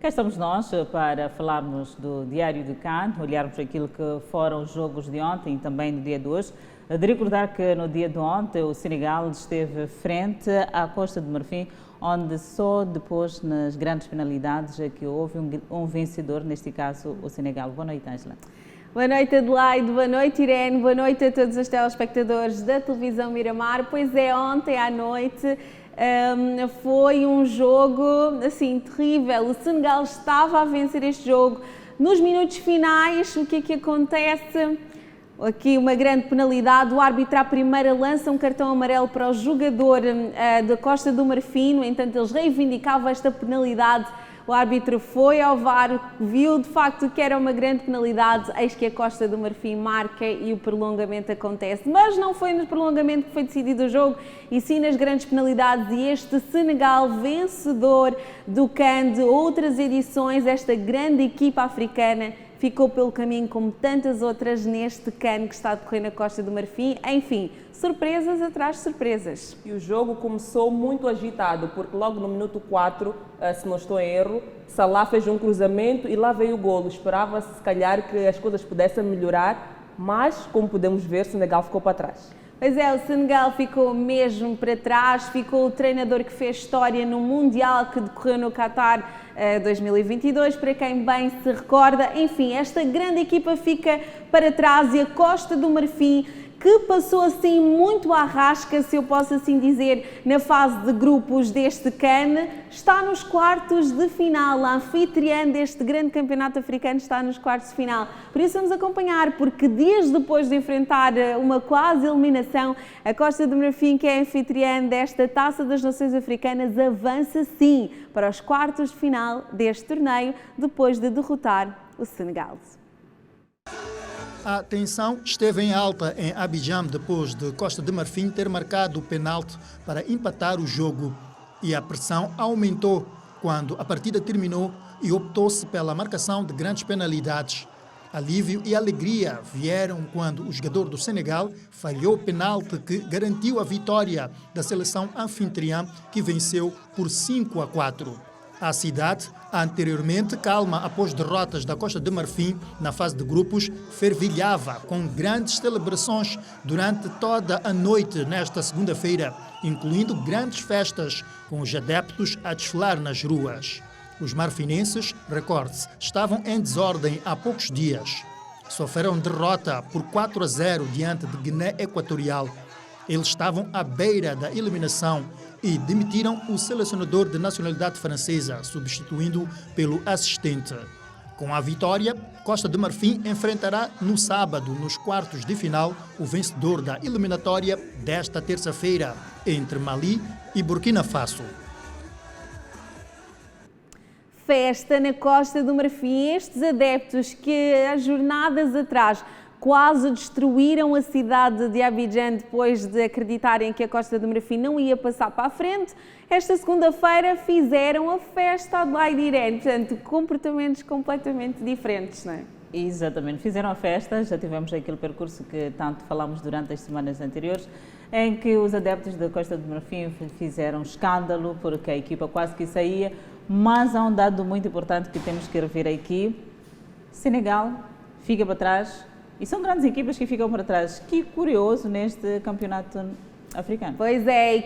Cá estamos nós para falarmos do Diário de Cannes, olharmos aquilo que foram os jogos de ontem e também do dia de hoje. De recordar que no dia de ontem o Senegal esteve frente à Costa de Marfim, onde só depois, nas grandes penalidades, é que houve um vencedor, neste caso o Senegal. Boa noite, Ângela. Boa noite, Adelaide. Boa noite, Irene. Boa noite a todos os telespectadores da televisão Miramar. Pois é, ontem à noite foi um jogo assim terrível. O Senegal estava a vencer este jogo. Nos minutos finais, o que é que acontece? Aqui uma grande penalidade. O árbitro à primeira lança um cartão amarelo para o jogador da Costa do Marfim. No entanto, eles reivindicavam esta penalidade. O árbitro foi ao VAR, viu de facto que era uma grande penalidade, eis que a Costa do Marfim marca e o prolongamento acontece. Mas não foi no prolongamento que foi decidido o jogo, e sim nas grandes penalidades, e este Senegal, vencedor do CAN de outras edições, esta grande equipa africana, ficou pelo caminho como tantas outras neste CAN que está a decorrer na Costa do Marfim. Enfim, surpresas atrás de surpresas. E o jogo começou muito agitado, porque logo no minuto 4, se não estou em erro, Salah fez um cruzamento e lá veio o golo. Esperava-se, se calhar, que as coisas pudessem melhorar, mas, como podemos ver, o Senegal ficou para trás. Pois é, o Senegal ficou mesmo para trás, ficou o treinador que fez história no Mundial que decorreu no Qatar 2022, para quem bem se recorda. Enfim, esta grande equipa fica para trás e a Costa do Marfim, que passou assim muito à rasca, se eu posso assim dizer, na fase de grupos deste CAN, está nos quartos de final. A anfitriã deste grande campeonato africano está nos quartos de final. Por isso vamos acompanhar, porque dias depois de enfrentar uma quase eliminação, a Costa do Marfim, que é a anfitriã desta Taça das Nações Africanas, avança sim para os quartos de final deste torneio, depois de derrotar o Senegal. A tensão esteve em alta em Abidjan depois de Costa de Marfim ter marcado o penalti para empatar o jogo. E a pressão aumentou quando a partida terminou e optou-se pela marcação de grandes penalidades. Alívio e alegria vieram quando o jogador do Senegal falhou o penalti que garantiu a vitória da seleção anfitriã, que venceu por 5-4. A cidade, anteriormente calma após derrotas da Costa de Marfim na fase de grupos, fervilhava com grandes celebrações durante toda a noite nesta segunda-feira, incluindo grandes festas com os adeptos a desfilar nas ruas. Os marfinenses, recorde-se, estavam em desordem há poucos dias. Sofreram derrota por 4-0 diante de Guiné Equatorial. Eles estavam à beira da eliminação e demitiram o selecionador de nacionalidade francesa, substituindo-o pelo assistente. Com a vitória, Costa de Marfim enfrentará no sábado, nos quartos de final, o vencedor da eliminatória desta terça-feira, entre Mali e Burkina Faso. Festa na Costa do Marfim. Estes adeptos que há jornadas atrás quase destruíram a cidade de Abidjan depois de acreditarem que a Costa do Marfim não ia passar para a frente, esta segunda-feira fizeram a festa Adelaide e Irene. Portanto, comportamentos completamente diferentes, não é? Exatamente, fizeram a festa, já tivemos aquele percurso que tanto falámos durante as semanas anteriores, em que os adeptos da Costa do Marfim fizeram escândalo porque a equipa quase que saía, mas há um dado muito importante que temos que rever aqui: Senegal fica para trás. E são grandes equipas que ficam para trás. Que curioso neste campeonato africano. Pois é,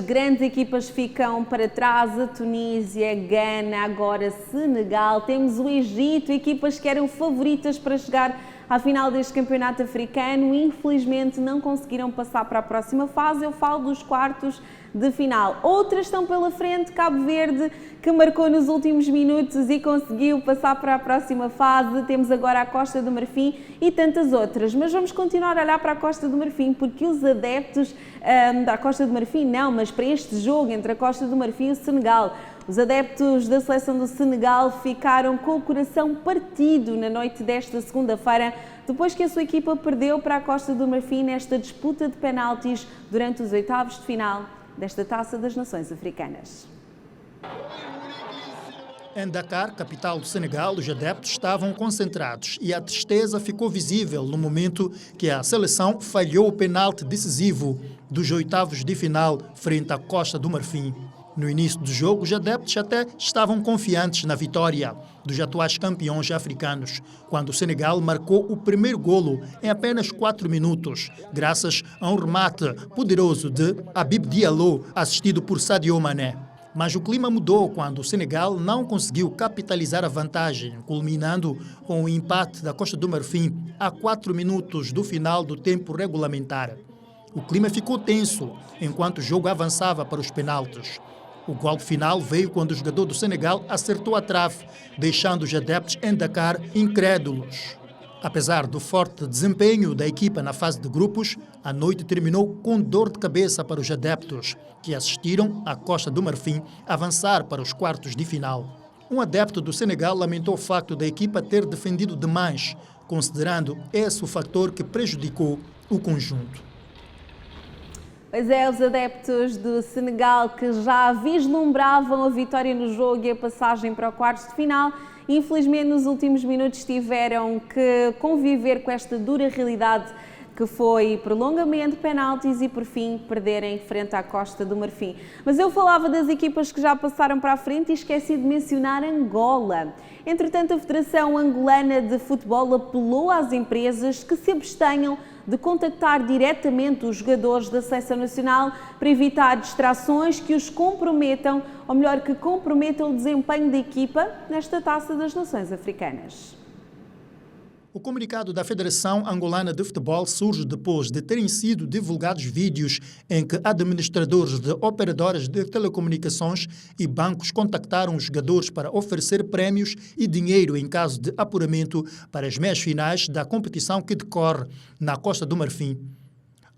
grandes equipas ficam para trás. A Tunísia, Gana, agora Senegal. Temos o Egito, equipas que eram favoritas para chegar à final deste campeonato africano. Infelizmente não conseguiram passar para a próxima fase. Eu falo dos quartos de final. Outras estão pela frente, Cabo Verde, que marcou nos últimos minutos e conseguiu passar para a próxima fase. Temos agora a Costa do Marfim e tantas outras. Mas vamos continuar a olhar para a Costa do Marfim, porque os adeptos da Costa do Marfim, não, mas para este jogo entre a Costa do Marfim e o Senegal, os adeptos da seleção do Senegal ficaram com o coração partido na noite desta segunda-feira, depois que a sua equipa perdeu para a Costa do Marfim nesta disputa de penaltis durante os oitavos de final desta Taça das Nações Africanas. Em Dakar, capital do Senegal, os adeptos estavam concentrados e a tristeza ficou visível no momento que a seleção falhou o penalti decisivo dos oitavos de final frente à Costa do Marfim. No início do jogo, os adeptos até estavam confiantes na vitória dos atuais campeões africanos, quando o Senegal marcou o primeiro golo em apenas 4 minutos, graças a um remate poderoso de Habib Diallo, assistido por Sadio Mané. Mas o clima mudou quando o Senegal não conseguiu capitalizar a vantagem, culminando com o empate da Costa do Marfim a 4 minutos do final do tempo regulamentar. O clima ficou tenso enquanto o jogo avançava para os penaltis. O gol final veio quando o jogador do Senegal acertou a trave, deixando os adeptos em Dakar incrédulos. Apesar do forte desempenho da equipa na fase de grupos, a noite terminou com dor de cabeça para os adeptos, que assistiram a Costa do Marfim avançar para os quartos de final. Um adepto do Senegal lamentou o facto da equipa ter defendido demais, considerando esse o fator que prejudicou o conjunto. Pois é, os adeptos do Senegal que já vislumbravam a vitória no jogo e a passagem para o quarto de final, infelizmente nos últimos minutos tiveram que conviver com esta dura realidade que foi prolongamento, penaltis e, por fim, perderem frente à Costa do Marfim. Mas eu falava das equipas que já passaram para a frente e esqueci de mencionar Angola. Entretanto, a Federação Angolana de Futebol apelou às empresas que se abstenham de contactar diretamente os jogadores da Seleção Nacional para evitar distrações que os comprometam, ou melhor, que comprometam o desempenho da equipa nesta Taça das Nações Africanas. O comunicado da Federação Angolana de Futebol surge depois de terem sido divulgados vídeos em que administradores de operadoras de telecomunicações e bancos contactaram os jogadores para oferecer prémios e dinheiro em caso de apuramento para as meias finais da competição que decorre na Costa do Marfim.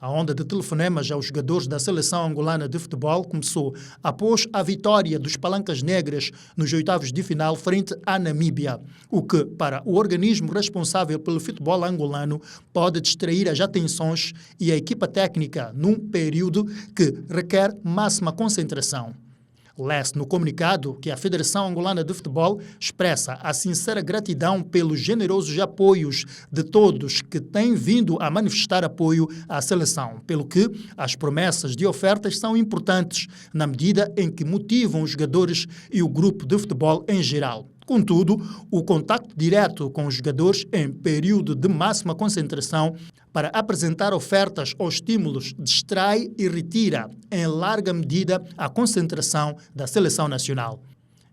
A onda de telefonemas aos jogadores da Seleção Angolana de Futebol começou após a vitória dos Palancas Negras nos oitavos de final frente à Namíbia, o que, para o organismo responsável pelo futebol angolano, pode distrair as atenções e a equipa técnica num período que requer máxima concentração. Lê-se no comunicado que a Federação Angolana de Futebol expressa a sincera gratidão pelos generosos apoios de todos que têm vindo a manifestar apoio à seleção, pelo que as promessas de ofertas são importantes na medida em que motivam os jogadores e o grupo de futebol em geral. Contudo, o contacto direto com os jogadores em período de máxima concentração para apresentar ofertas ou estímulos distrai e retira, em larga medida, a concentração da seleção nacional.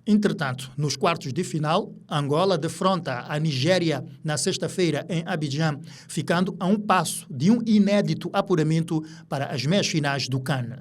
Entretanto, nos quartos de final, Angola defronta a Nigéria na sexta-feira em Abidjan, ficando a um passo de um inédito apuramento para as meias finais do CAN.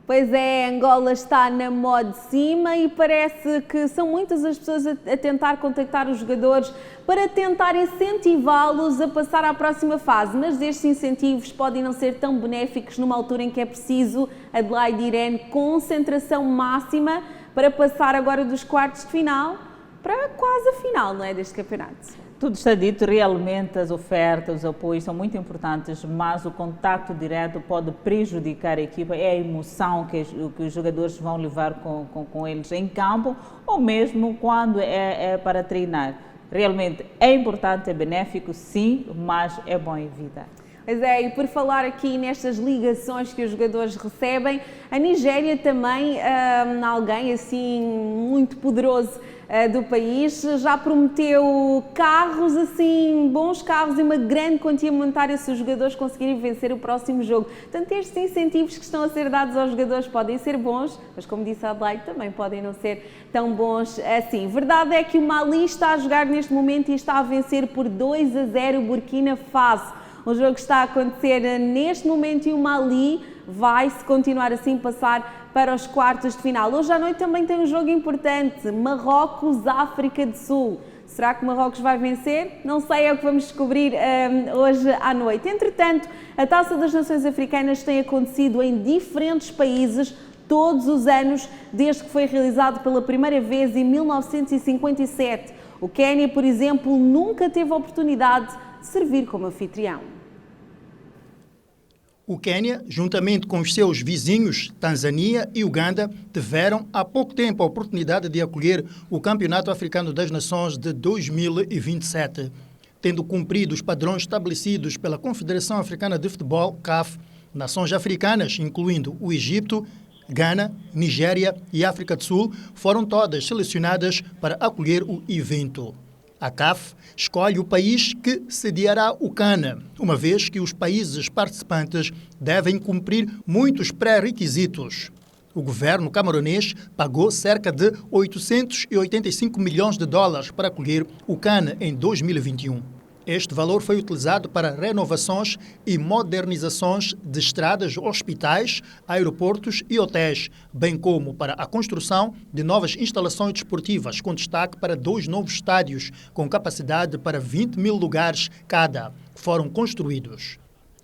Pois é, Angola está na moda de cima e parece que são muitas as pessoas a tentar contactar os jogadores para tentar incentivá-los a passar à próxima fase. Mas estes incentivos podem não ser tão benéficos numa altura em que é preciso, Adelaide e Irene, concentração máxima para passar agora dos quartos de final para quase a final, não é, deste campeonato. Tudo está dito, realmente as ofertas, os apoios são muito importantes, mas o contacto direto pode prejudicar a equipa, é a emoção que os jogadores vão levar com eles em campo ou mesmo quando é para treinar. Realmente é importante, é benéfico, sim, mas é bom evitar. Pois é, e por falar aqui nestas ligações que os jogadores recebem, a Nigéria também, alguém assim muito poderoso do país, já prometeu carros, assim, bons carros e uma grande quantia monetária se os jogadores conseguirem vencer o próximo jogo. Portanto, estes incentivos que estão a ser dados aos jogadores podem ser bons, mas como disse a Adelaide, também podem não ser tão bons assim. Verdade é que o Mali está a jogar neste momento e está a vencer por 2-0 o Burkina Faso. O jogo está a acontecer neste momento e o Mali vai, se continuar assim, passar para os quartos de final. Hoje à noite também tem um jogo importante, Marrocos-África do Sul. Será que Marrocos vai vencer? Não sei, é o que vamos descobrir hoje à noite. Entretanto, a Taça das Nações Africanas tem acontecido em diferentes países todos os anos, desde que foi realizado pela primeira vez em 1957. O Quénia, por exemplo, nunca teve a oportunidade de servir como anfitrião. O Quênia, juntamente com os seus vizinhos, Tanzânia e Uganda, tiveram há pouco tempo a oportunidade de acolher o Campeonato Africano das Nações de 2027. Tendo cumprido os padrões estabelecidos pela Confederação Africana de Futebol, CAF, Nações africanas, incluindo o Egito, Gana, Nigéria e África do Sul, foram todas selecionadas para acolher o evento. A CAF escolhe o país que sediará o CAN, uma vez que os países participantes devem cumprir muitos pré-requisitos. O governo camaronês pagou cerca de 885 milhões de dólares para acolher o CAN em 2021. Este valor foi utilizado para renovações e modernizações de estradas, hospitais, aeroportos e hotéis, bem como para a construção de novas instalações desportivas, com destaque para 2 novos estádios com capacidade para 20 mil lugares cada, que foram construídos.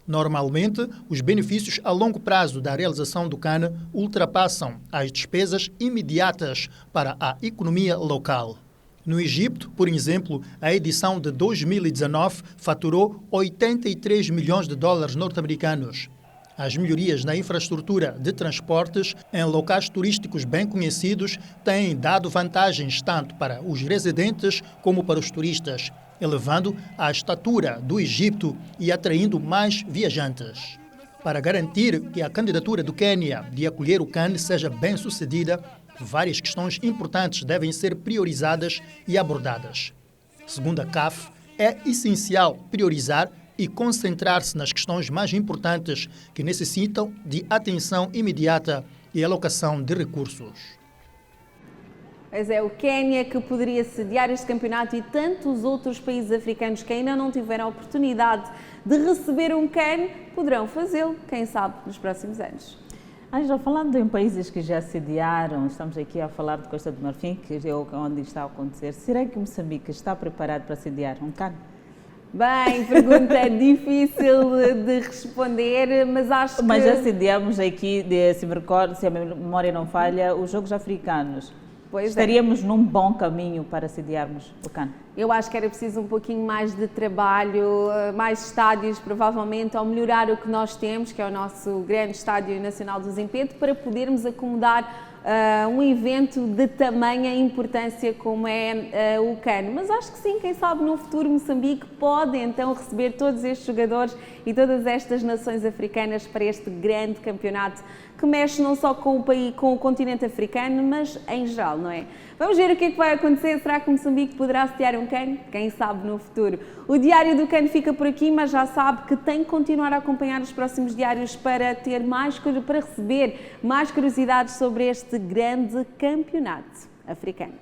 Normalmente, os benefícios a longo prazo da realização do CAN ultrapassam as despesas imediatas para a economia local. No Egito, por exemplo, a edição de 2019 faturou 83 milhões de dólares norte-americanos. As melhorias na infraestrutura de transportes em locais turísticos bem conhecidos têm dado vantagens tanto para os residentes como para os turistas, elevando a estatura do Egito e atraindo mais viajantes. Para garantir que a candidatura do Quênia de acolher o CAN seja bem-sucedida, várias questões importantes devem ser priorizadas e abordadas. Segundo a CAF, é essencial priorizar e concentrar-se nas questões mais importantes que necessitam de atenção imediata e alocação de recursos. Pois é, o Quênia que poderia sediar este campeonato e tantos outros países africanos que ainda não tiveram a oportunidade de receber um CAN poderão fazê-lo, quem sabe, nos próximos anos. Já falando em países que já sediaram, estamos aqui a falar de Costa do Marfim, que é onde está a acontecer. Será que Moçambique está preparado para sediar um CAN? Bem, pergunta difícil de responder, mas acho que... Mas já sediamos aqui, se me recordo, se a memória não falha, os Jogos Africanos. Pois Estaríamos num bom caminho para sediarmos o CAN. Eu acho que era preciso um pouquinho mais de trabalho, mais estádios, provavelmente, ao melhorar o que nós temos, que é o nosso grande Estádio Nacional do Zimpeto, para podermos acomodar um evento de tamanha importância como é o CAN. Mas acho que sim, quem sabe no futuro Moçambique pode então receber todos estes jogadores e todas estas nações africanas para este grande campeonato que mexe não só com o país, com o continente africano, mas em geral, não é? Vamos ver o que é que vai acontecer. Será que Moçambique poderá sediar um CAN? Quem sabe no futuro. O Diário do CAN fica por aqui, mas já sabe que tem que continuar a acompanhar os próximos diários para ter para receber mais curiosidades sobre este grande campeonato africano.